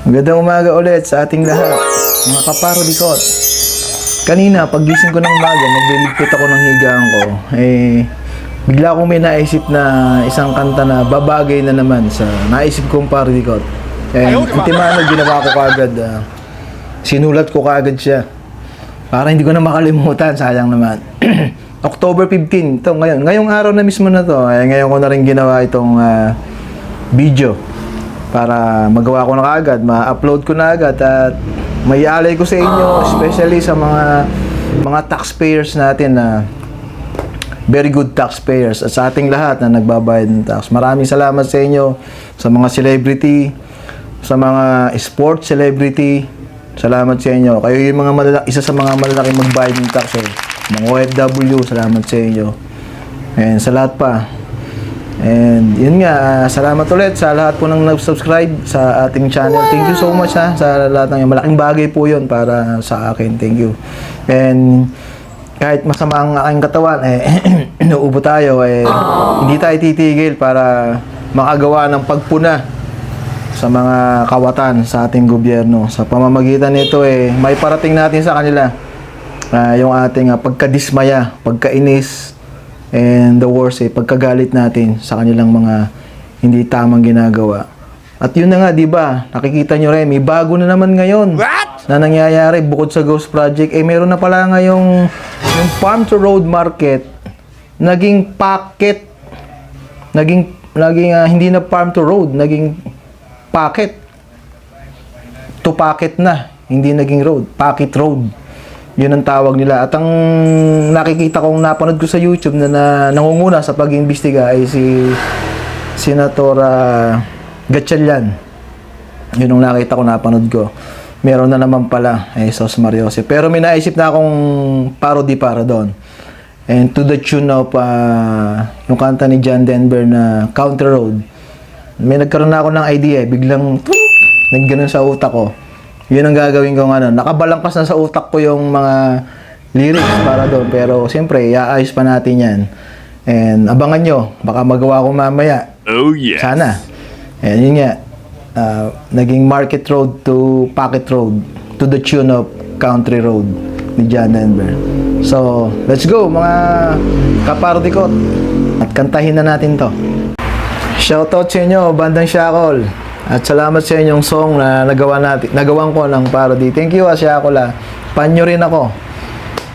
Magandang umaga ulit sa ating lahat, mga kaparodikot. Kanina, paggising ko ng umaga, nagliligpit ako ng higaan ko. Bigla akong may naisip na isang kanta na babagay na naman sa naisip kong parodikot. Ultimano, ginawa ko kagad. Sinulat ko kagad siya. Para hindi ko na makalimutan, sayang naman. October 15, ito ngayon. Ngayong araw na mismo na to, ngayon ko na rin ginawa itong video. Para magawa ko na kagad, ma-upload ko na agad at maialay ko sa inyo, especially sa mga taxpayers natin na very good taxpayers at sa ating lahat na nagbabayad ng tax. Maraming salamat sa inyo, sa mga celebrity, sa mga sports celebrity. Salamat sa inyo. Kayo yung isa sa mga malalaking magbayad ng tax. Mga OFW, salamat sa inyo. And sa lahat pa. And yun nga, salamat ulit sa lahat po nang nag-subscribe sa ating channel. Thank you so much sa lahat ng malaking bagay po yun para sa akin. Thank you. And kahit masama ang aking katawan, inuubo tayo, hindi tayo titigil para makagawa ng pagpuna sa mga kawatan sa ating gobyerno. Sa pamamagitan nito, may parating natin sa kanila yung ating pagkadismaya, pagkainis, and the worst, pagkagalit natin sa kanilang mga hindi tamang ginagawa. At yun na nga, di ba? Nakikita nyo rin, may bago na naman ngayon na nangyayari bukod sa Ghost Project. Meron na pala ngayong yung farm to road market naging packet. Naging hindi na farm to road, naging packet. To packet na, hindi naging road, packet road. Yun ang tawag nila. At ang nakikita kong napanood ko sa YouTube na nangunguna sa pag-imbestiga ay si Senator Gatchalian. Yun ang nakita ko, napanood ko. Meron na naman pala, Sos Mariose. Pero may naisip na akong parody para doon. And to the tune of yung kanta ni John Denver na Country Road. May nagkaroon na ako ng idea, biglang nagganon sa utak ko. Yun ang gagawin ko nga. Nakabalangkas na sa utak ko yung mga lyrics para doon. Pero siyempre, iaayos pa natin yan. And abangan nyo. Baka magawa ko mamaya. Oh yes. Sana. And yun nga. Naging Market Road to Pocket Road. To the tune of Country Road ni John Denver. So, let's go mga kaparodikot. At kantahin na natin to. Shoutout sa inyo, Bandang Shackle. At salamat sa inyong song na nagawan ko ng parody. Thank you, Shackle. Panyo rin ako.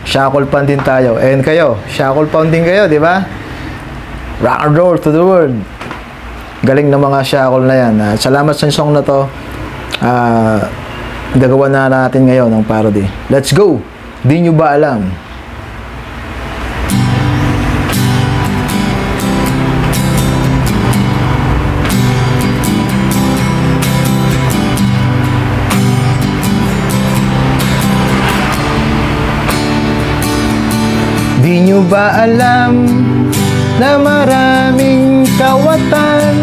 Shackle pan din tayo. And kayo, Shackle pan din kayo, di ba? Rock and roll to the world. Galing ng mga Shackle na yan. Salamat sa song na to. Gagawa na natin ngayon ng parody. Let's go! Di nyo ba alam? Di nyo ba alam na maraming kawatan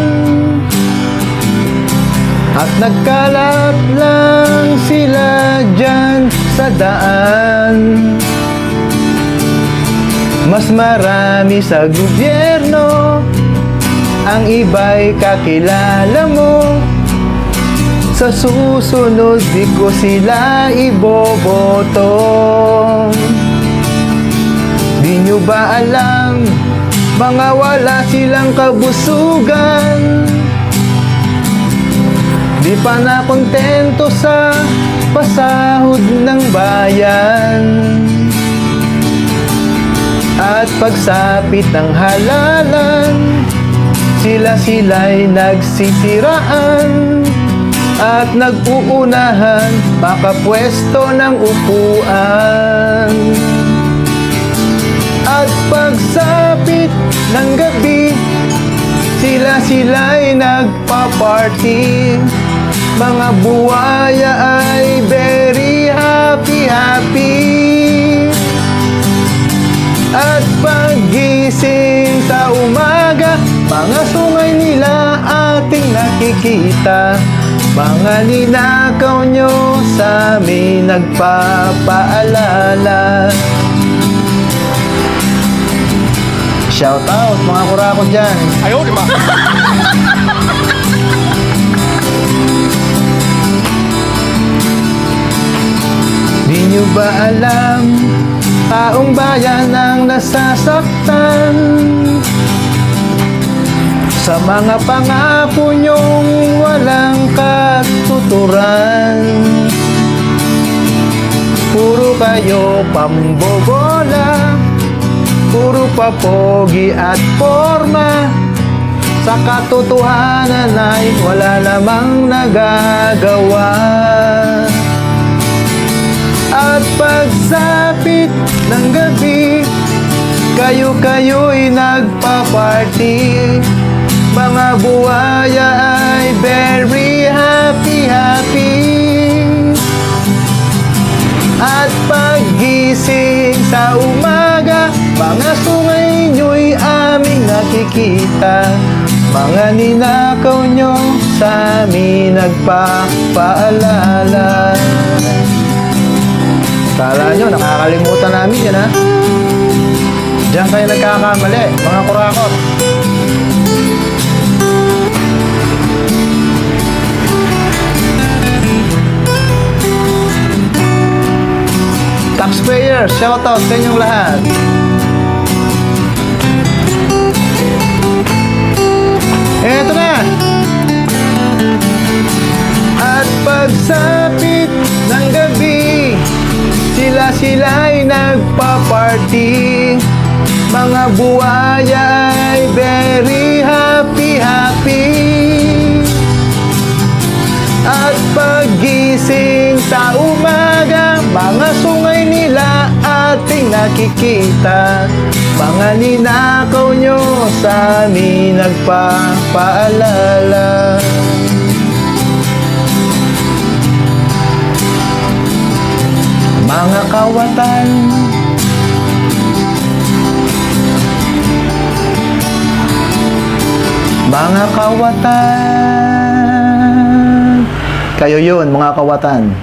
at nagkalat lang sila dyan sa daan? Mas marami sa gobyerno, ang iba'y kakilala mo. Sa susunod di ko sila iboboto. Di nyo ba alam, mga wala silang kabusugan? Di pa na kontento sa pasahod ng bayan. At pagsapit ng halalan, sila-sila'y nagsisiraan at nag-uunahan makapwesto ng upuan. At pagsapit ng gabi, sila-sila'y nagpa-party. Mga buwaya ay very happy. At paggising sa umaga, mga sungay nila ating nakikita. Mga ninakaw nyo sa amin nagpapaalala. Shout out mga kurakot dyan. Ayaw, di ba? ba alam, taong bayan ang nasasaktan sa mga pangako niyong walang katuturan. Puro kayo pambobola, puro papogi at forma, sa katotohanan ay wala namang nagagawa. At pagsapit ng gabi, kayo-kayo'y nagpa-party. Mga buhaya ay very happy. At paggising sa umaga, mga sungay nyo'y aming nakikita. Mga ninakaw nyo sa amin nagpapaalala. Kala nyo, nakakalimutan namin yan, ha? Diyan kayo nagkakamali, mga kurakot. Taxpayer, shoutout sa inyong lahat. Eto na! At pagsapit ng gabi, sila'y nagpa-party. Mga buhaya ay very happy. At paggising sa umaga, mga sungay nila ating nakikita. Mga ninakaw nyo sa amin nagpapaalala. Mga kawatan, mga kawatan, kayo yun, mga kawatan.